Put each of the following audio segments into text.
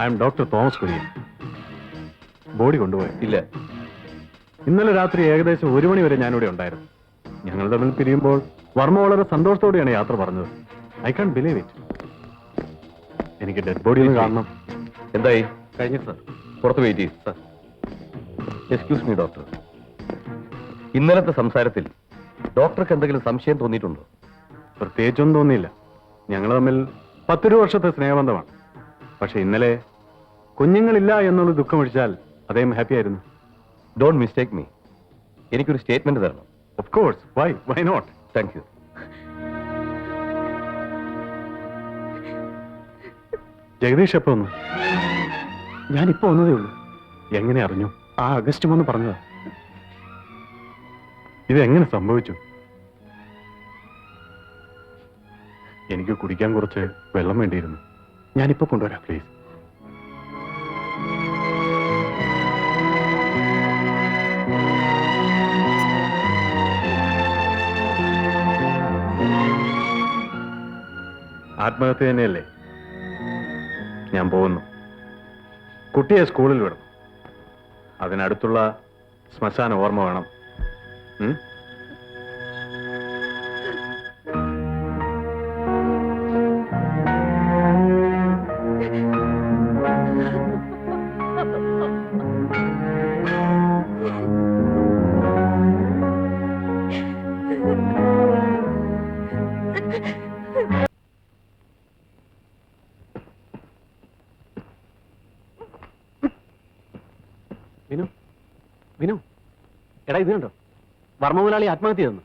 I M doctor Thomas Kurian. Body കൊണ്ടുപോയി ഇല്ല. ഇന്നലെ രാത്രി ഏകദേശം 1 മണി വരെ ഞാനിവിടെ ഉണ്ടായിരുന്നു. ഞങ്ങൾ തമ്മിൽ പിരിയുമ്പോൾ വർമ്മ വളരെ സന്തോഷത്തോടെയാണ് യാത്ര പറഞ്ഞത്. I can believe it. എനിക്ക് ഡെഡ് ബോഡി ഒന്ന് കാണണം. എന്തായി? കഴിഞ്ഞു സർ. പുറത്ത് വെയിറ്റ് ചെയ്യും സർ. എക്സ്ക്യൂസ് മീ ഡോക്ടർ, ഇന്നലത്തെ സംസാരത്തിൽ ഡോക്ടർക്ക് എന്തെങ്കിലും സംശയം തോന്നിയിട്ടുണ്ടോ? പ്രത്യേകിച്ചൊന്നും തോന്നിയില്ല. ഞങ്ങൾ തമ്മിൽ 10 വർഷത്തെ സ്നേഹബന്ധമാണ്. പക്ഷെ ഇന്നലെ കുഞ്ഞുങ്ങളില്ല എന്നുള്ള ദുഃഖമൊഴിച്ചാൽ അദ്ദേഹം ഹാപ്പി ആയിരുന്നു. Don't mistake me. എനിക്കൊരു സ്റ്റേറ്റ്മെന്റ് തരണം. Of course. Why not? Thank you. Jagadish എപ്പോ വന്നു? ഞാനിപ്പോ വന്നതേ ഉള്ളൂ. എങ്ങനെ അറിഞ്ഞു? ആ അഗസ്റ്റ് 3 പറഞ്ഞതാ. ഇതെങ്ങനെ സംഭവിച്ചു? എനിക്ക് കുടിക്കാൻ കുറച്ച് വെള്ളം വേണ്ടിയിരുന്നു. ഞാനിപ്പോ കൊണ്ടുവരാം പ്ലീസ്. ആത്മഹത്യ തന്നെയല്ലേ? ഞാൻ പോകുന്നു. കുട്ടിയെ സ്കൂളിൽ വിടണം. അതിനടുത്തുള്ള ശ്മശാന ഓർമ്മ വേണം. വിനു, എടാ ഇത് കണ്ടോ? വർമ്മ മുതലാളി ആത്മഹത്യ തന്നു.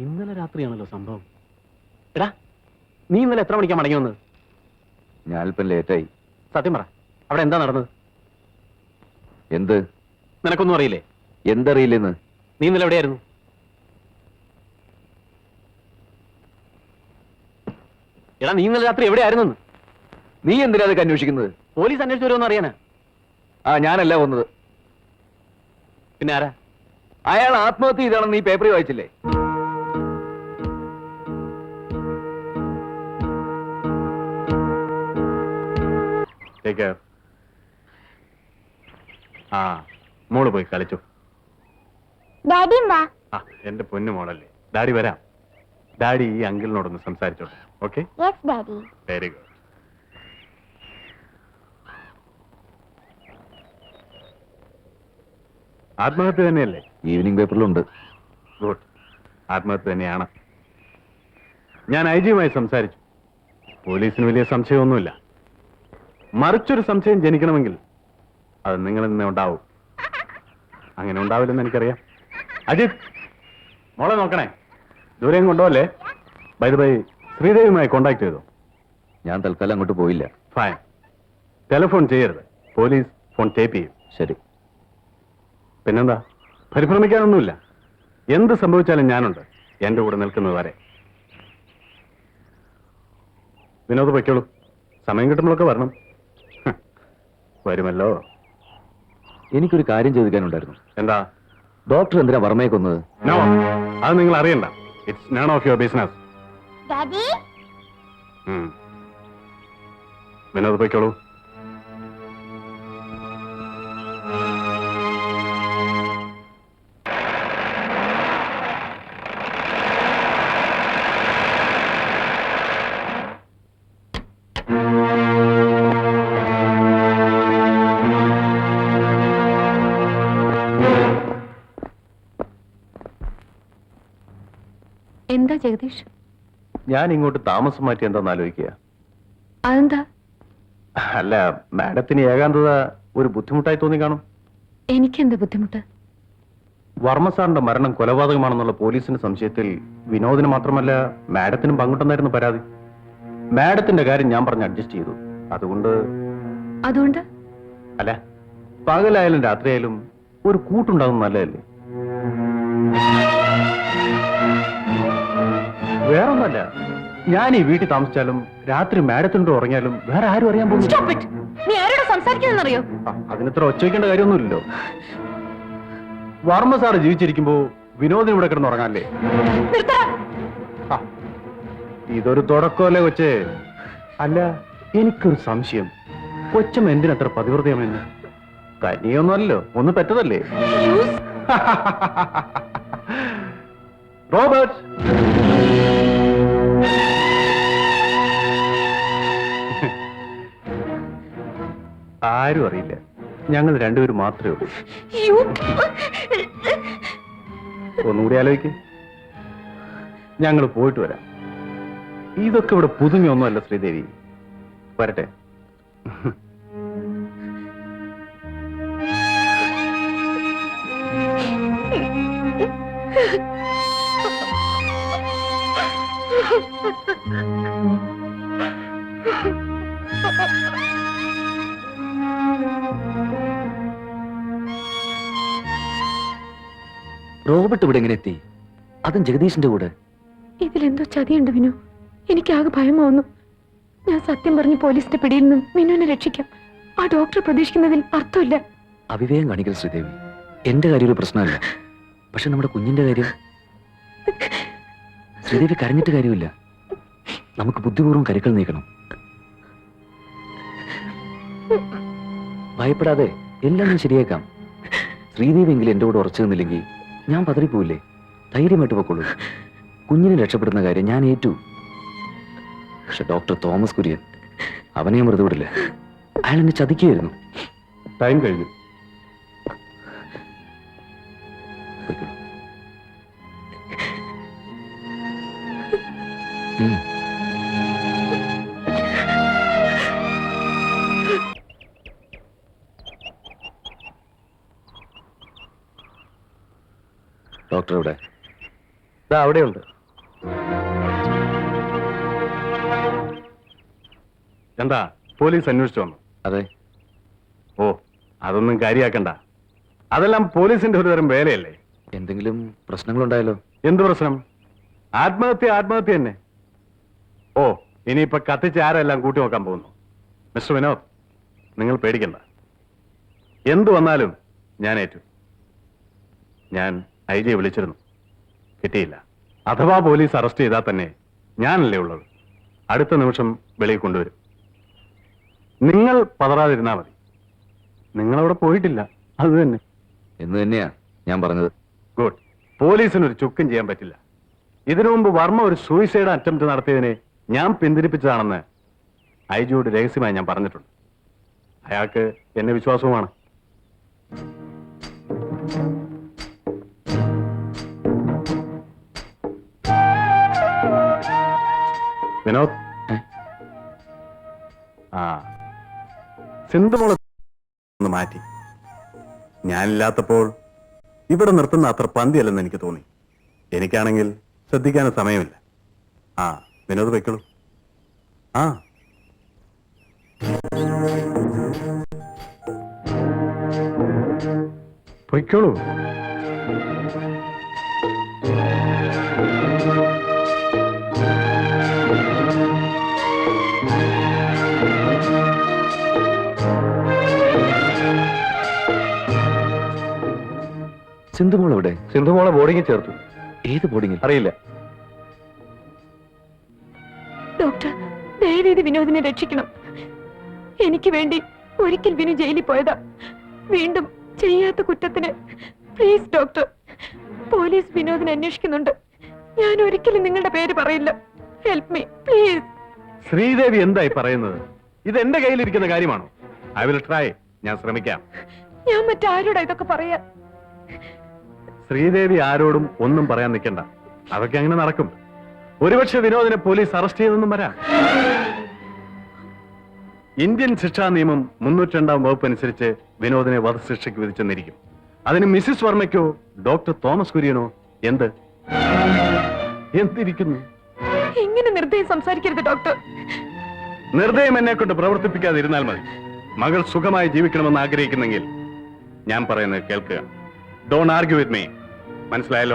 ഇന്നലെ രാത്രിയാണല്ലോ സംഭവം. എടാ, നീ ഇന്നലെ എത്ര മണിക്കാണ് മടങ്ങി വന്നത്? ഞാനിപ്പം ലേറ്റായി. സത്യം പറ, അവിടെ എന്താ നടന്നത്? എന്ത്? നിനക്കൊന്നും അറിയില്ലേ? എന്തറിയില്ലെന്ന്? നീ ഇന്നലെ എവിടെയായിരുന്നു? എടാ, നീ ഇന്നലെ രാത്രി എവിടെയായിരുന്നു? നീ എന്തിനാ അതൊക്കെ അന്വേഷിക്കുന്നത്? പോലീസ് അന്വേഷിച്ചു വരുമെന്ന് അറിയാനാ. ഞാനല്ല വന്നത്. പിന്നെ ആരാ? അയാൾ ആത്മഹത്യ ചെയ്താണെന്ന് നീ പേപ്പറിൽ വായിച്ചില്ലേ? മോള് പോയി കളിച്ചു. എന്റെ പൊന്നു മോളല്ലേ. ഡാഡി വരാം. ഡാഡി ഈ അങ്കിളിനോടൊന്ന് സംസാരിച്ചോട്ടെ. ഓക്കെ? Very good. ആത്മഹത്യ തന്നെയല്ലേ? ഈവനിങ് പേപ്പറിലുണ്ട്. ഗുഡ്. ആത്മഹത്യ തന്നെയാണ്. ഞാൻ IG-യുമായി സംസാരിച്ചു. പോലീസിന് വലിയ സംശയമൊന്നുമില്ല. മറിച്ചൊരു സംശയം ജനിക്കണമെങ്കിൽ അത് നിങ്ങളിൽ നിന്ന് ഉണ്ടാവും. അങ്ങനെ ഉണ്ടാവില്ലെന്ന് എനിക്കറിയാം. അജിത്, മോളെ നോക്കണേ. ദൂരെയും കൊണ്ടുപോകല്ലേ. ബൈ ദ ബൈ, ശ്രീദേവിയുമായി കോണ്ടാക്ട് ചെയ്തോ? ഞാൻ തൽക്കാലം അങ്ങോട്ട് പോയില്ല. ഫൈൻ. ടെലിഫോൺ ചെയ്യരുത്. പോലീസ് ഫോൺ ടേപ്പ് ചെയ്യും. ശരി. പിന്നെന്താ, പരിഭ്രമിക്കാനൊന്നുമില്ല. എന്ത് സംഭവിച്ചാലും ഞാനുണ്ട്, എന്റെ കൂടെ നിൽക്കുന്നത് വരെ. വിനോദ് പൊയ്ക്കോളൂ. സമയം കിട്ടുമ്പോഴൊക്കെ വരണം. വരുമല്ലോ. എനിക്കൊരു കാര്യം ചോദിക്കാനുണ്ടായിരുന്നു. എന്താ? ഡോക്ടർ എന്തിനാ വർമ്മയെ കൊന്നത്? നോ, അത് നിങ്ങൾ അറിയണ്ട. It's none of your business. Vinod പൊയ്ക്കോളൂ. എന്താ ജഗദീഷ്? ഞാൻ ഇങ്ങോട്ട് താമസം മാറ്റി എന്താന്ന് ആലോചിക്കുക. അതെന്താ? അല്ല, മാഡത്തിന് ഏകാന്തത ഒരു ബുദ്ധിമുട്ടായി തോന്നി കാണും. എനിക്കെന്ത് ബുദ്ധിമുട്ട്? വർമ്മ സാറിന്റെ മരണം കൊലപാതകമാണെന്നുള്ള പോലീസിന്റെ സംശയത്തിൽ വിനോദിന് മാത്രമല്ല മാഡത്തിനും പങ്കുണ്ടെന്നായിരുന്നു പരാതി. മാഡത്തിന്റെ കാര്യം ഞാൻ പറഞ്ഞ് അഡ്ജസ്റ്റ് ചെയ്തു. അതുകൊണ്ട് അല്ല, പകലായാലും രാത്രിയായാലും ഒരു കൂട്ടുണ്ടാകുന്ന നല്ലതല്ലേ? വേറൊന്നല്ല, ഞാൻ ഈ വീട്ടിൽ താമസിച്ചാലും രാത്രി മാഡത്തിനോട് ഉറങ്ങിയാലും വേറെ ആരും അറിയാൻ പോകുന്നു. നീ ആരോട് സംസാരിക്കുന്നറിയോ? അതിനിത്ര ഒച്ചവയ്ക്കേണ്ട കാര്യമൊന്നുമില്ലല്ലോ. വർമ്മ സാറ് ജീവിച്ചിരിക്കുമ്പോ വിനോദിന് ഇവിടെ കിടന്ന് ഉറങ്ങാല്ലേ? ഇതൊരു തുടക്കമല്ലേ കൊച്ചേ? അല്ല, എനിക്കൊരു സംശയം. കൊച്ചമ്മ എന്തിനത്ര പതിവൃതയമെന്ന്? കനിയൊന്നുമല്ലോ, ഒന്ന് പെറ്റതല്ലേ? റോബർട്ട്, ആരും അറിയില്ല, ഞങ്ങൾ രണ്ടുപേരും മാത്രമേ ഉള്ളൂ. ഒന്നുകൂടി ആലോചിക്ക്. ഞങ്ങൾ പോയിട്ട് വരാം. ഇതൊക്കെ ഇവിടെ പുതുമയൊന്നുമല്ല ശ്രീദേവി. വരട്ടെ. റോബർട്ട് ഇവിടെ എങ്ങനെ എത്തി? അതും ജഗദീഷിന്റെ കൂടെ. ഇതിലെന്തോ ചതിയുണ്ട് വിനു. എനിക്കാകെ ഭയമാവുന്നു. ഞാൻ സത്യം പറഞ്ഞ് പോലീസിന്റെ പിടിയിൽ നിന്നും വിനുവിനെ രക്ഷിക്കാം. ആ ഡോക്ടർ പ്രതീക്ഷിക്കുന്നതിൽ അർത്ഥമില്ല. അവിവേകം കാണിക്കൽ ശ്രീദേവി. എന്റെ കാര്യം ഒരു പ്രശ്നമല്ല, പക്ഷെ നമ്മുടെ കുഞ്ഞിന്റെ കാര്യം. ശ്രീദേവി കരഞ്ഞിട്ട് കാര്യമില്ല. നമുക്ക് ബുദ്ധിപൂർവ്വം കരുക്കൾ നീക്കണം. ഭയപ്പെടാതെ എല്ലാം ഞാൻ ശരിയാക്കാം. ശ്രീദേവി എങ്കിലും എന്റെ കൂടെ ഉറച്ചു നിന്നില്ലെങ്കിൽ ഞാൻ പതറിപ്പോവില്ലേ? ധൈര്യമായിട്ട് പൊക്കോളൂ. കുഞ്ഞിനെ രക്ഷപ്പെടുന്ന കാര്യം ഞാൻ ഏറ്റു. പക്ഷെ ഡോക്ടർ തോമസ് കുര്യൻ, അവനെ ഞാൻ വെറുതെ വിടില്ല. അയാൾ എന്നെ ചതിക്കുകയായിരുന്നു. ടൈം കഴിഞ്ഞു. പൊയ്ക്കോളൂ. ഡോക്ടർ ഇവിടെ. അവിടെയുണ്ട്. എന്താ, പോലീസ് അന്വേഷിച്ചു വന്നു? അതെ. ഓ, അതൊന്നും കാര്യാക്കണ്ട. അതെല്ലാം പോലീസിന്റെ ഒരു തരം വേലയല്ലേ? എന്തെങ്കിലും പ്രശ്നങ്ങളുണ്ടായാലോ? എന്ത് പ്രശ്നം? ആത്മഹത്യ തന്നെ. ഓ, ഇനിയിപ്പൊ കത്തിച്ച് ആരെല്ലാം കൂട്ടി നോക്കാൻ പോകുന്നു. മിസ്റ്റർ വിനോദ്, നിങ്ങൾ പേടിക്കണ്ട. എന്തു വന്നാലും ഞാൻ ഏറ്റു. ഞാൻ IJ വിളിച്ചിരുന്നു, കിട്ടിയില്ല. അഥവാ പോലീസ് അറസ്റ്റ് ചെയ്താൽ തന്നെ ഞാനല്ലേ ഉള്ളത്. അടുത്ത നിമിഷം വെളിയിൽ കൊണ്ടുവരും. നിങ്ങൾ പതറാതിരുന്നാ മതി. നിങ്ങളവിടെ പോയിട്ടില്ല, അത് തന്നെ. എന്ന് തന്നെയാ ഞാൻ പറഞ്ഞത്. ഗുഡ്. പോലീസിനൊരു ചുക്കും ചെയ്യാൻ പറ്റില്ല. ഇതിനു മുമ്പ് വർമ്മ ഒരു സൂയിസൈഡ് അറ്റംപ്റ്റ് നടത്തിയതിനെ ഞാൻ പിന്തിരിപ്പിച്ചതാണെന്ന് IJയോട് രഹസ്യമായി ഞാൻ പറഞ്ഞിട്ടുണ്ട്. അയാൾക്ക് എന്നെ വിശ്വാസവുമാണ്. വിനോദ്, സിന്ധുമോളെ ഒന്ന് മാറ്റി. ഞാനില്ലാത്തപ്പോൾ ഇവിടെ നിർത്തുന്ന അത്ര പന്തിയല്ലെന്ന് എനിക്ക് തോന്നി. എനിക്കാണെങ്കിൽ ശ്രദ്ധിക്കാനും സമയമില്ല. വിനോദ് വെക്കുള്ളൂ. പൊയ്ക്കോളൂ. സിന്ധുമോൾ എവിടെ? സിന്ധുമോളെ ബോർഡിങ്ങിൽ ചേർത്തു. ഏത് ബോർഡിങ്ങിൽ? അറിയില്ല. ഡോക്ടർ, ദയവേത് വിനോദിനെ രക്ഷിക്കണം. എനിക്ക് വേണ്ടി ഒരിക്കൽ വിനു ജയിലിൽ പോയതാ. വീണ്ടും ചെയ്യാത്ത കുറ്റത്തിന് പ്ലീസ് ഡോക്ടർ. പോലീസ് വിനോദിനെ അന്വേഷിക്കുന്നുണ്ട്. ഞാൻ ഒരിക്കലും നിങ്ങളുടെ പേര് പറയില്ല. Help me please. ശ്രീദേവി എന്തായി പറയുന്നത്? ഇത് എന്റെ കയ്യിലിരിക്കുന്ന കാര്യമാണോ? I will try. ഞാൻ ശ്രമിക്കാം. ഞാൻ മറ്റാരോടാ ഇതൊക്കെ പറയാ? ശ്രീദേവി ആരോടും ഒന്നും പറയാൻ നിൽക്കണ്ട. അതൊക്കെ അങ്ങനെ നടക്കും. ഒരുപക്ഷെ വിനോദിനെ പോലീസ് അറസ്റ്റ് ചെയ്തെന്നും വരാം. ഇന്ത്യൻ ശിക്ഷാ നിയമം 302 വകുപ്പ് അനുസരിച്ച് വിനോദിനെ വധശിക്ഷയ്ക്ക് വിധിച്ചെന്നിരിക്കും. അതിന് മിസ്സിസ് വർമ്മയ്ക്കോ ഡോക്ടർ തോമസ് കുര്യനോ എന്തിരിക്കുന്നു? ഇങ്ങനെ നിർദ്ദയം സംസാരിക്കരുത് ഡോക്ടർ. നിർദ്ദയം എന്നെ കൊണ്ട് പ്രവർത്തിപ്പിക്കാതിരുന്നാൽ മതി. മകൾ സുഖമായി ജീവിക്കണമെന്ന് ആഗ്രഹിക്കുന്നെങ്കിൽ ഞാൻ പറയുന്നത് കേൾക്കുക. Don't argue with me. മനസ്സിലായല്ലോ?